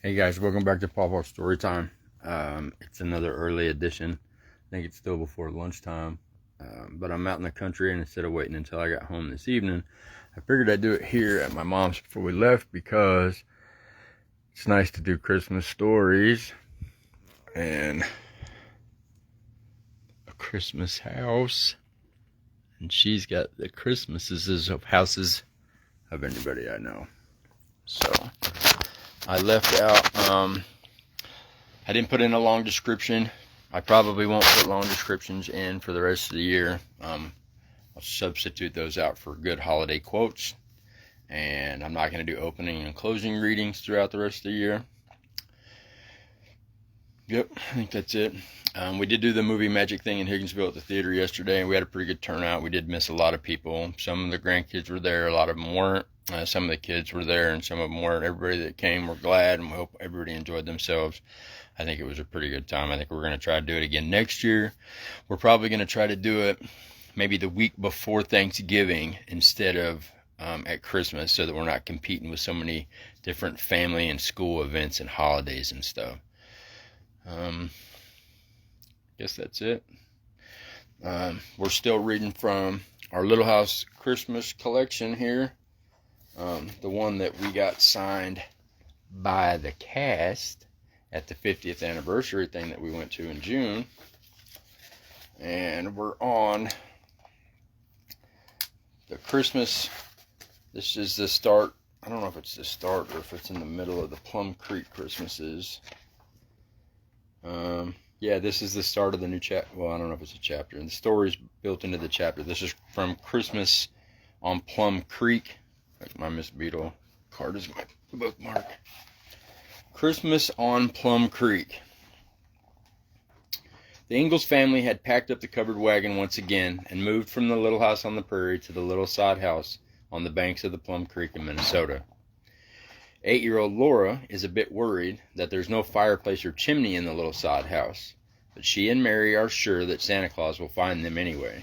Hey guys, welcome back to Pawpaw Storytime. It's another early edition. I think it's still before lunchtime, but I'm out in the country, and instead of waiting until I got home this evening, I figured I'd do it here at my mom's before we left because it's nice to do Christmas stories and a Christmas house. And she's got the Christmases of houses of anybody I know. So I left out, I didn't put in a long description. I probably won't put long descriptions in for the rest of the year. I'll substitute those out for good holiday quotes. And I'm not going to do opening and closing readings throughout the rest of the year. Yep, I think that's it. We did do the movie magic thing in Higginsville at the theater yesterday, and we had a pretty good turnout. We did miss a lot of people. Some of the grandkids were there, a lot of them weren't. Some of the kids were there, and some of them weren't. Everybody that came were glad, and we hope everybody enjoyed themselves. I think it was a pretty good time. I think we're going to try to do it again next year. We're probably going to try to do it maybe the week before Thanksgiving instead of at Christmas, so that we're not competing with so many different family and school events and holidays and stuff. Guess that's it. We're still reading from our Little House Christmas collection here. The one that we got signed by the cast at the 50th anniversary thing that we went to in June. And we're on the Christmas. This is the start. I don't know if it's the start or if it's in the middle of the Plum Creek Christmases. Yeah, this is the start of the new chapter. Well, I don't know if it's a chapter. And the story's built into the chapter. This is from Christmas on Plum Creek. Like my Miss Beetle card is my bookmark. Christmas on Plum Creek. The Ingalls family had packed up the covered wagon once again and moved from the little house on the prairie to the little sod house on the banks of the Plum Creek in Minnesota. 8-year-old Laura is a bit worried that there's no fireplace or chimney in the little sod house, but she and Mary are sure that Santa Claus will find them anyway,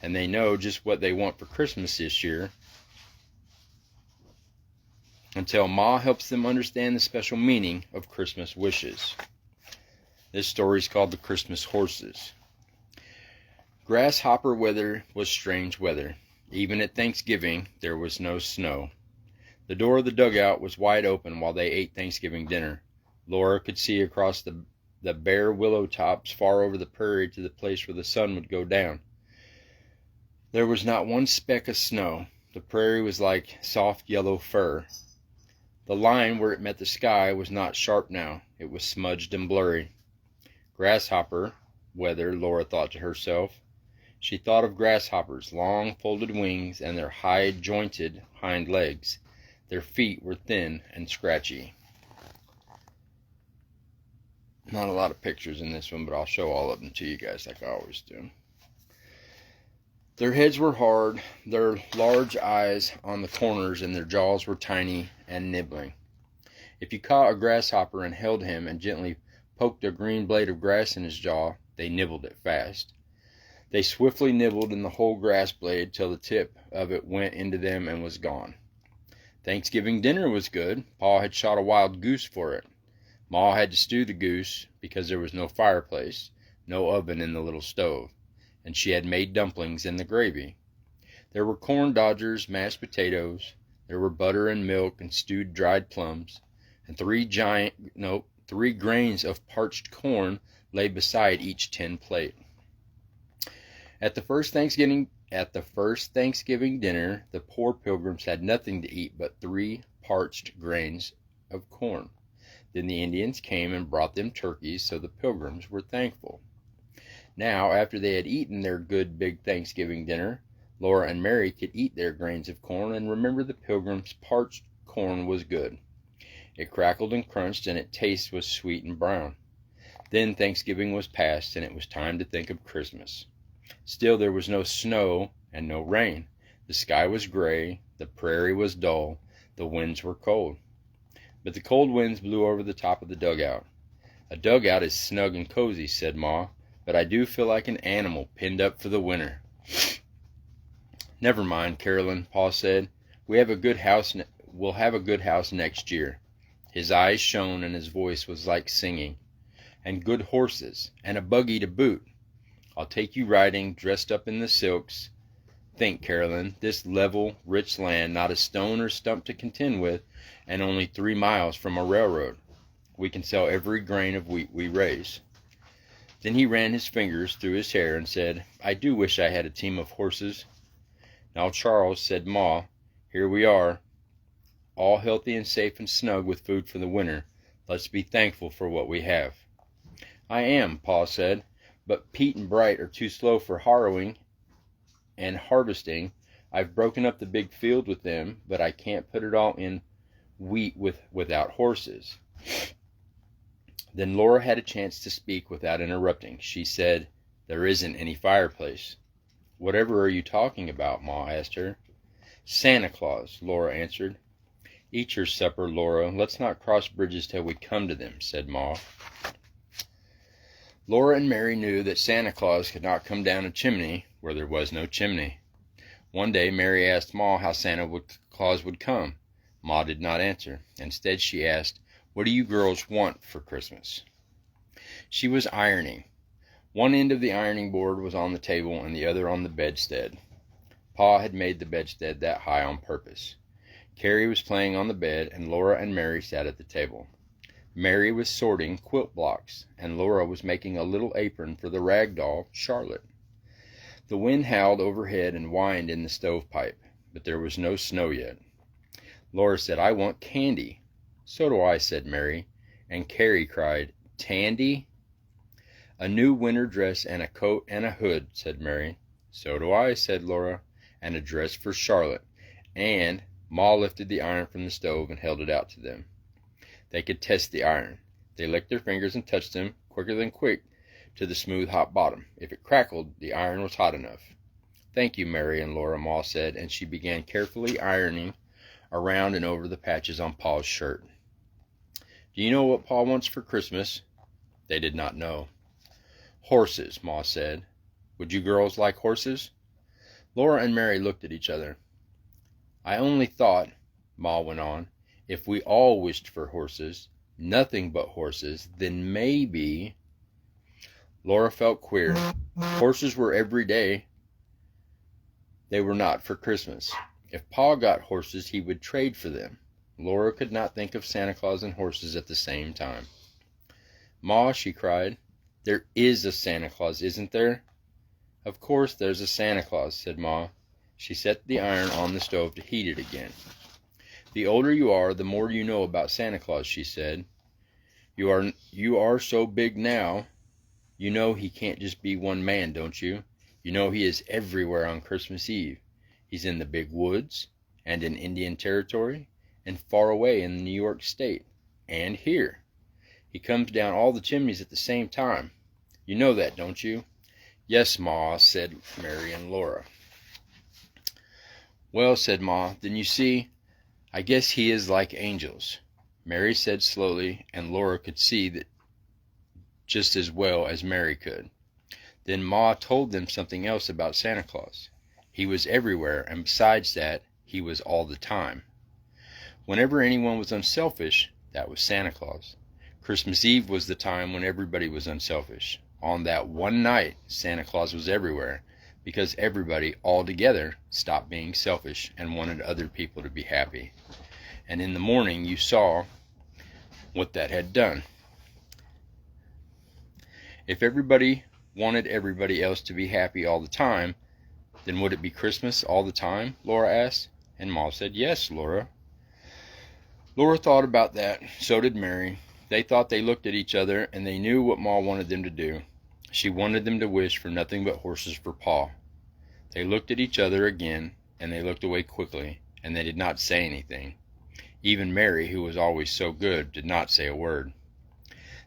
and they know just what they want for Christmas this year until Ma helps them understand the special meaning of Christmas wishes. This story is called The Christmas Horses. Grasshopper weather was strange weather. Even at Thanksgiving, there was no snow. The door of the dugout was wide open while they ate Thanksgiving dinner. Laura could see across the bare willow tops far over the prairie to the place where the sun would go down. There was not one speck of snow. The prairie was like soft yellow fur. The line where it met the sky was not sharp now. It was smudged and blurry. Grasshopper weather, Laura thought to herself. She thought of grasshoppers' long folded wings and their high-jointed hind legs. Their feet were thin and scratchy. Not a lot of pictures in this one, but I'll show all of them to you guys like I always do. Their heads were hard, their large eyes on the corners, and their jaws were tiny and nibbling. If you caught a grasshopper and held him and gently poked a green blade of grass in his jaw, they nibbled it fast. They swiftly nibbled in the whole grass blade till the tip of it went into them and was gone. Thanksgiving dinner was good. Pa had shot a wild goose for it. Ma had to stew the goose because there was no fireplace, no oven in the little stove, and she had made dumplings in the gravy. There were corn dodgers, mashed potatoes. There were butter and milk and stewed dried plums, and three grains of parched corn lay beside each tin plate. At the first Thanksgiving dinner, the poor pilgrims had nothing to eat but 3 parched grains of corn. Then the Indians came and brought them turkeys, so the pilgrims were thankful. Now, after they had eaten their good big Thanksgiving dinner, Laura and Mary could eat their grains of corn and remember the pilgrims' parched corn was good. It crackled and crunched, and its taste was sweet and brown. Then Thanksgiving was past, and it was time to think of Christmas. Still there was no snow and no rain. The sky was gray, the prairie was dull, the winds were cold. But the cold winds blew over the top of the dugout. A dugout is snug and cozy, said Ma, but I do feel like an animal pinned up for the winter. Never mind, Carolyn, Pa said. We'll have a good house next year. His eyes shone and his voice was like singing. And good horses, and a buggy to boot. I'll take you riding, dressed up in the silks. Think, Carolyn, this level, rich land, not a stone or stump to contend with, and only 3 miles from a railroad. We can sell every grain of wheat we raise. Then he ran his fingers through his hair and said, I do wish I had a team of horses. Now, Charles, said Ma, here we are, all healthy and safe and snug with food for the winter. Let's be thankful for what we have. I am, Pa said, but Pete and Bright are too slow for harrowing and harvesting. I've broken up the big field with them, but I can't put it all in wheat without horses. Then Laura had a chance to speak without interrupting. She said, there isn't any fireplace. Whatever are you talking about? Ma asked her. Santa Claus, Laura answered. Eat your supper, Laura. Let's not cross bridges till we come to them, said Ma. Laura and Mary knew that Santa Claus could not come down a chimney where there was no chimney. One day Mary asked Ma how Santa Claus would come. Ma did not answer. Instead she asked, what do you girls want for Christmas? She was ironing. One end of the ironing board was on the table and the other on the bedstead. Pa had made the bedstead that high on purpose. Carrie was playing on the bed, and Laura and Mary sat at the table. Mary was sorting quilt blocks, and Laura was making a little apron for the rag doll, Charlotte. The wind howled overhead and whined in the stovepipe, but there was no snow yet. Laura said, I want candy. So do I, said Mary, and Carrie cried, Tandy? A new winter dress and a coat and a hood, said Mary. So do I, said Laura, and a dress for Charlotte. And Ma lifted the iron from the stove and held it out to them. They could test the iron. They licked their fingers and touched them, quicker than quick, to the smooth hot bottom. If it crackled, the iron was hot enough. Thank you, Mary and Laura, Ma said, and she began carefully ironing around and over the patches on Pa's shirt. Do you know what Pa wants for Christmas? They did not know. Horses, Ma said. Would you girls like horses? Laura and Mary looked at each other. I only thought, Ma went on, if we all wished for horses, nothing but horses, then maybe... Laura felt queer. Horses were every day. They were not for Christmas. If Pa got horses, he would trade for them. Laura could not think of Santa Claus and horses at the same time. Ma, she cried, there is a Santa Claus, isn't there? Of course there's a Santa Claus, said Ma. She set the iron on the stove to heat it again. The older you are, the more you know about Santa Claus, she said. You are so big now. You know he can't just be one man, don't you? You know he is everywhere on Christmas Eve. He's in the big woods, and in Indian Territory, and far away in New York State, and here. He comes down all the chimneys at the same time. You know that, don't you? Yes, Ma, said Mary and Laura. Well, said Ma, then you see, I guess he is like angels. Mary said slowly, and Laura could see that just as well as Mary could. Then Ma told them something else about Santa Claus. He was everywhere, and besides that, he was all the time. Whenever anyone was unselfish, that was Santa Claus. Christmas Eve was the time when everybody was unselfish. On that one night, Santa Claus was everywhere, because everybody all together stopped being selfish and wanted other people to be happy. And in the morning, you saw what that had done. If everybody wanted everybody else to be happy all the time, then would it be Christmas all the time? Laura asked. And Ma said, yes, Laura. Laura thought about that. So did Mary. They thought they looked at each other, and they knew what Ma wanted them to do. She wanted them to wish for nothing but horses for Pa. They looked at each other again, and they looked away quickly, and they did not say anything. Even Mary, who was always so good, did not say a word.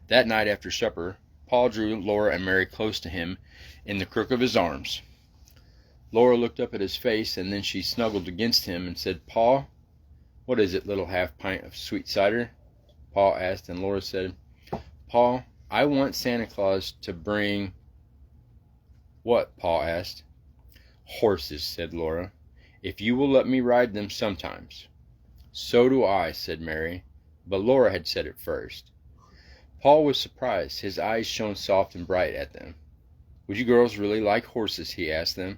That night after supper, Pa drew Laura and Mary close to him in the crook of his arms. Laura looked up at his face, and then she snuggled against him and said, Pa, what is it, little half-pint of sweet cider? Pa asked, and Laura said, Pa, I want Santa Claus to bring... What? Pa asked. Horses, said Laura, if you will let me ride them sometimes. So do I, said Mary, but Laura had said it first. Paul was surprised. His eyes shone soft and bright at them. "Would you girls really like horses?" he asked them.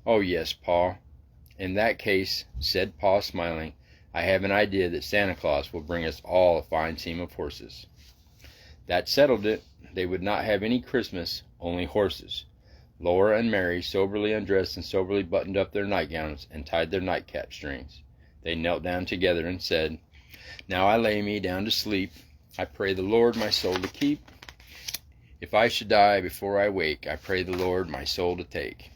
"Oh, yes, Pa." "In that case," said Pa, smiling, "I have an idea that Santa Claus will bring us all a fine team of horses." That settled it. They would not have any Christmas, only horses. Laura and Mary soberly undressed and soberly buttoned up their nightgowns and tied their nightcap strings. They knelt down together and said, "Now I lay me down to sleep. I pray the Lord my soul to keep. If I should die before I wake, I pray the Lord my soul to take.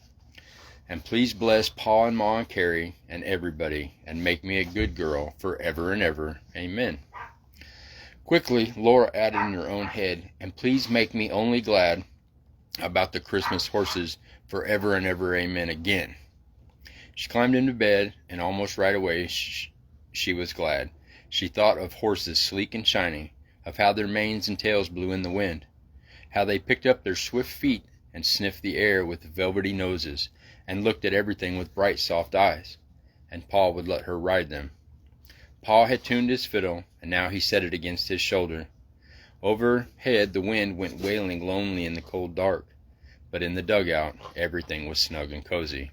And please bless Pa and Ma and Carrie and everybody, and make me a good girl forever and ever. Amen." Quickly, Laura added in her own head, "And please make me only glad about the Christmas horses forever and ever. Amen again." She climbed into bed, and almost right away she was glad. She thought of horses sleek and shining, of how their manes and tails blew in the wind, how they picked up their swift feet and sniffed the air with velvety noses, and looked at everything with bright, soft eyes, and Pa would let her ride them. Pa had tuned his fiddle, and now he set it against his shoulder. Overhead the wind went wailing lonely in the cold dark, but in the dugout everything was snug and cozy.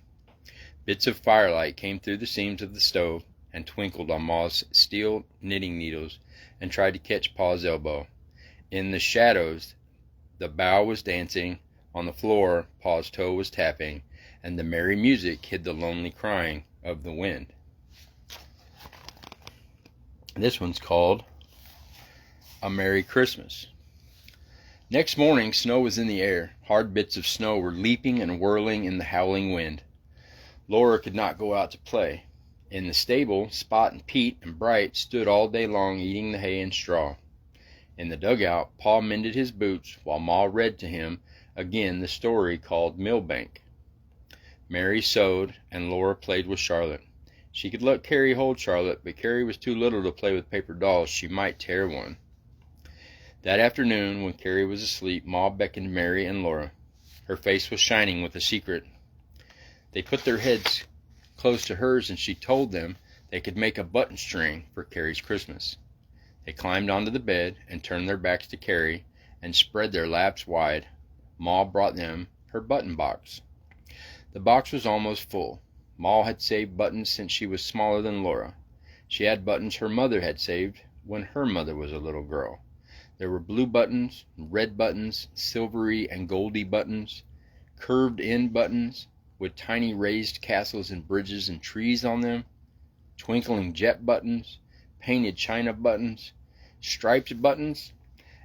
Bits of firelight came through the seams of the stove and twinkled on Ma's steel knitting needles and tried to catch Pa's elbow. In the shadows the bow was dancing, on the floor Pa's toe was tapping, and the merry music hid the lonely crying of the wind. This one's called A Merry Christmas. Next morning, snow was in the air. Hard bits of snow were leaping and whirling in the howling wind. Laura could not go out to play. In the stable, Spot and Pete and Bright stood all day long eating the hay and straw. In the dugout, Pa mended his boots while Ma read to him again the story called Millbank. Mary sewed, and Laura played with Charlotte. She could let Carrie hold Charlotte, but Carrie was too little to play with paper dolls. She might tear one. That afternoon, when Carrie was asleep, Ma beckoned Mary and Laura. Her face was shining with a secret. They put their heads close to hers, and she told them they could make a button string for Carrie's Christmas. They climbed onto the bed and turned their backs to Carrie and spread their laps wide. Ma brought them her button box. The box was almost full. Ma had saved buttons since she was smaller than Laura. She had buttons her mother had saved when her mother was a little girl. There were blue buttons, red buttons, silvery and goldy buttons, curved-in buttons with tiny raised castles and bridges and trees on them, twinkling jet buttons, painted china buttons, striped buttons,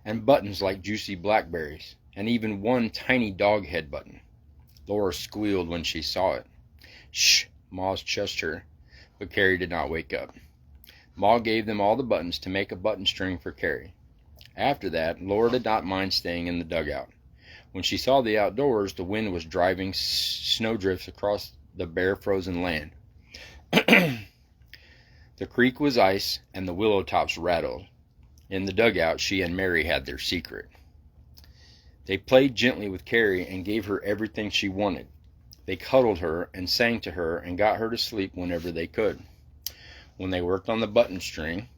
and buttons like juicy blackberries, and even one tiny dog head button. Laura squealed when she saw it. "Shh!" Ma shushed her, but Carrie did not wake up. Ma gave them all the buttons to make a button string for Carrie. After that, Laura did not mind staying in the dugout. When she saw the outdoors, the wind was driving snowdrifts across the bare frozen land. The creek was ice, and the willow tops rattled. In the dugout, she and Mary had their secret. They played gently with Carrie and gave her everything she wanted. They cuddled her and sang to her and got her to sleep whenever they could. Then they worked on the button string.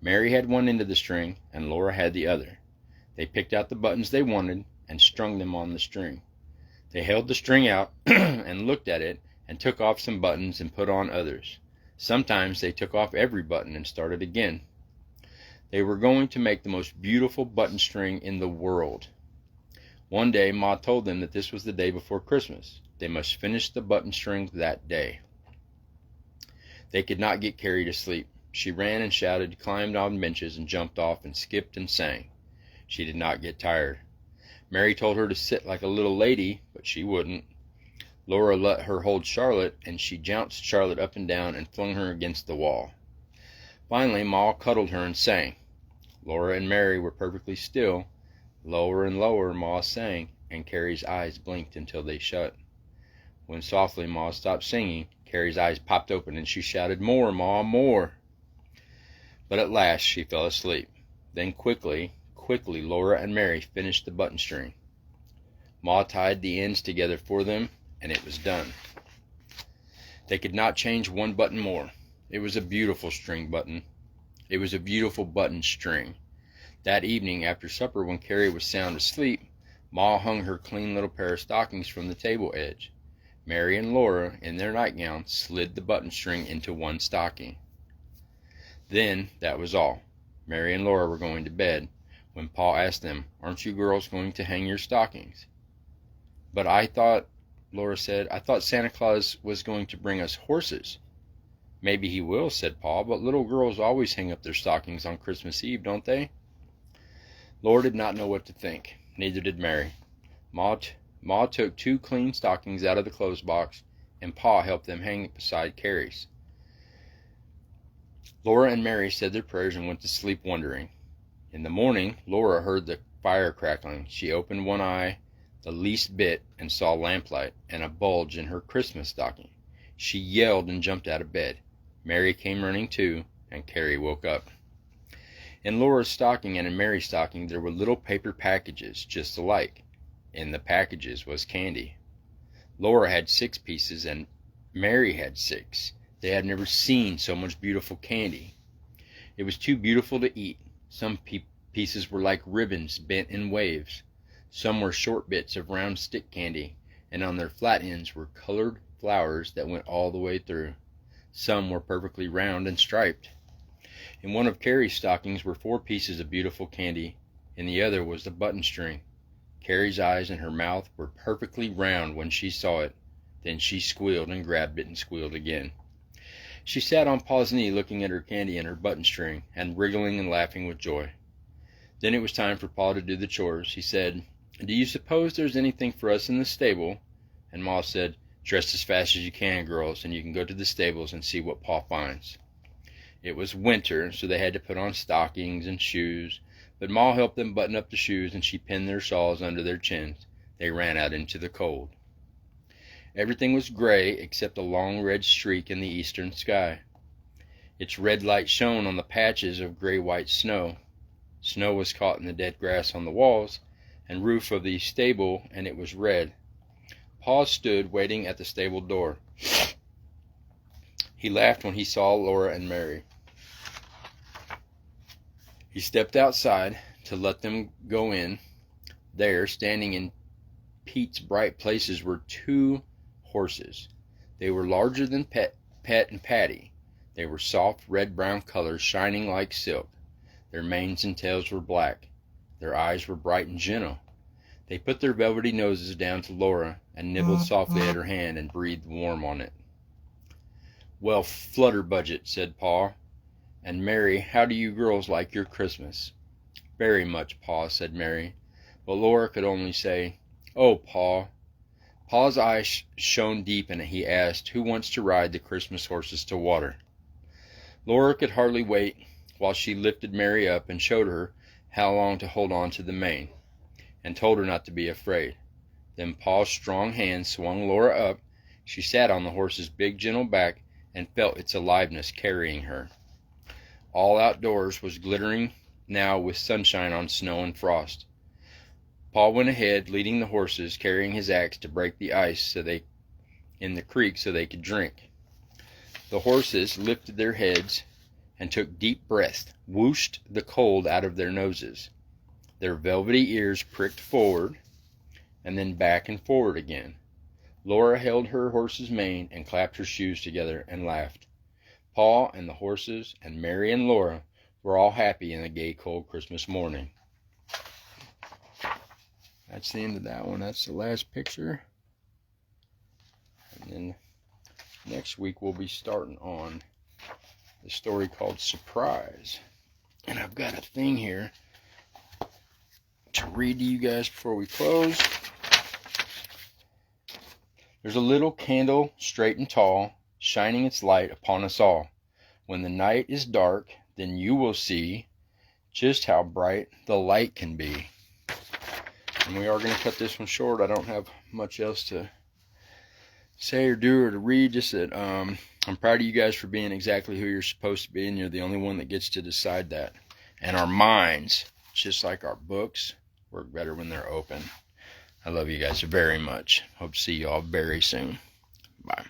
Mary had one end of the string, and Laura had the other. They picked out the buttons they wanted and strung them on the string. They held the string out and looked at it and took off some buttons and put on others. Sometimes they took off every button and started again. They were going to make the most beautiful button string in the world. One day, Ma told them that this was the day before Christmas. They must finish the button string that day. They could not get Carrie to sleep. She ran and shouted, climbed on benches, and jumped off and skipped and sang. She did not get tired. Mary told her to sit like a little lady, but she wouldn't. Laura let her hold Charlotte, and she jounced Charlotte up and down and flung her against the wall. Finally, Ma cuddled her and sang. Laura and Mary were perfectly still. Lower and lower Ma sang, and Carrie's eyes blinked until they shut. When softly Ma stopped singing, Carrie's eyes popped open and she shouted, "More, Ma, more!" But at last she fell asleep. Then quickly, Laura and Mary finished the button string. Ma tied the ends together for them, and it was done. They could not change one button more. It was a beautiful button string. That evening after supper, when Carrie was sound asleep, Ma hung her clean little pair of stockings from the table edge. Mary and Laura, in their nightgowns, slid the button string into one stocking. Then that was all. Mary and Laura were going to bed when Pa asked them, "Aren't you girls going to hang your stockings?" "But Laura said, "I thought Santa Claus was going to bring us horses." "Maybe he will," said Pa, "but little girls always hang up their stockings on Christmas Eve, don't they?" Laura did not know what to think. Neither did Mary. Ma took 2 clean stockings out of the clothes box, and Pa helped them hang it beside Carrie's. Laura and Mary said their prayers and went to sleep wondering. In the morning, Laura heard the fire crackling. She opened one eye the least bit and saw lamplight and a bulge in her Christmas stocking. She yelled and jumped out of bed. Mary came running too, and Carrie woke up. In Laura's stocking and in Mary's stocking there were little paper packages just alike. In the packages was candy. Laura had 6 pieces and Mary had 6. They had never seen so much beautiful candy. It was too beautiful to eat. Some pieces were like ribbons bent in waves. Some were short bits of round stick candy, and on their flat ends were colored flowers that went all the way through. Some were perfectly round and striped. In one of Carrie's stockings were 4 pieces of beautiful candy. In the other was the button string. Carrie's eyes and her mouth were perfectly round when she saw it. Then she squealed and grabbed it and squealed again. She sat on Pa's knee looking at her candy and her button string and wriggling and laughing with joy. Then it was time for Pa to do the chores. He said, "Do you suppose there's anything for us in the stable?" And Ma said, "Dress as fast as you can, girls, and you can go to the stables and see what Pa finds." It was winter, so they had to put on stockings and shoes, but Ma helped them button up the shoes and she pinned their shawls under their chins. They ran out into the cold. Everything was gray except a long red streak in the eastern sky. Its red light shone on the patches of gray-white snow. Snow was caught in the dead grass on the walls and roof of the stable, and it was red. Pa stood waiting at the stable door. He laughed when he saw Laura and Mary. He stepped outside to let them go in. There, standing in Pete's bright places, were 2 horses. They were larger than Pet and Patty. They were soft red-brown colors, shining like silk. Their manes and tails were black. Their eyes were bright and gentle. They put their velvety noses down to Laura and nibbled softly at her hand and breathed warm on it. "Well, Flutterbudget," said Pa. "And Mary, how do you girls like your Christmas?" "Very much, Pa," said Mary. But Laura could only say, "Oh, Pa." Pa's eyes shone deep and he asked, "Who wants to ride the Christmas horses to water?" Laura could hardly wait while she lifted Mary up and showed her how long to hold on to the mane, and told her not to be afraid. Then Pa's strong hand swung Laura up. She sat on the horse's big, gentle back and felt its aliveness carrying her. All outdoors was glittering now with sunshine on snow and frost. Pa went ahead, leading the horses, carrying his axe to break the ice in the creek so they could drink. The horses lifted their heads and took deep breaths, whooshed the cold out of their noses. Their velvety ears pricked forward and then back and forward again. Laura held her horse's mane and clapped her shoes together and laughed. Pa and the horses and Mary and Laura were all happy in the gay, cold Christmas morning. That's the end of that one. That's the last picture. And then next week we'll be starting on the story called Surprise. And I've got a thing here to read to you guys before we close. There's a little candle, straight and tall, shining its light upon us all. When the night is dark, then you will see just how bright the light can be. And we are going to cut this one short. I don't have much else to say or do or to read. Just that I'm proud of you guys for being exactly who you're supposed to be, and you're the only one that gets to decide that. And our minds, just like our books, work better when they're open. I love you guys very much. Hope to see you all very soon. Bye.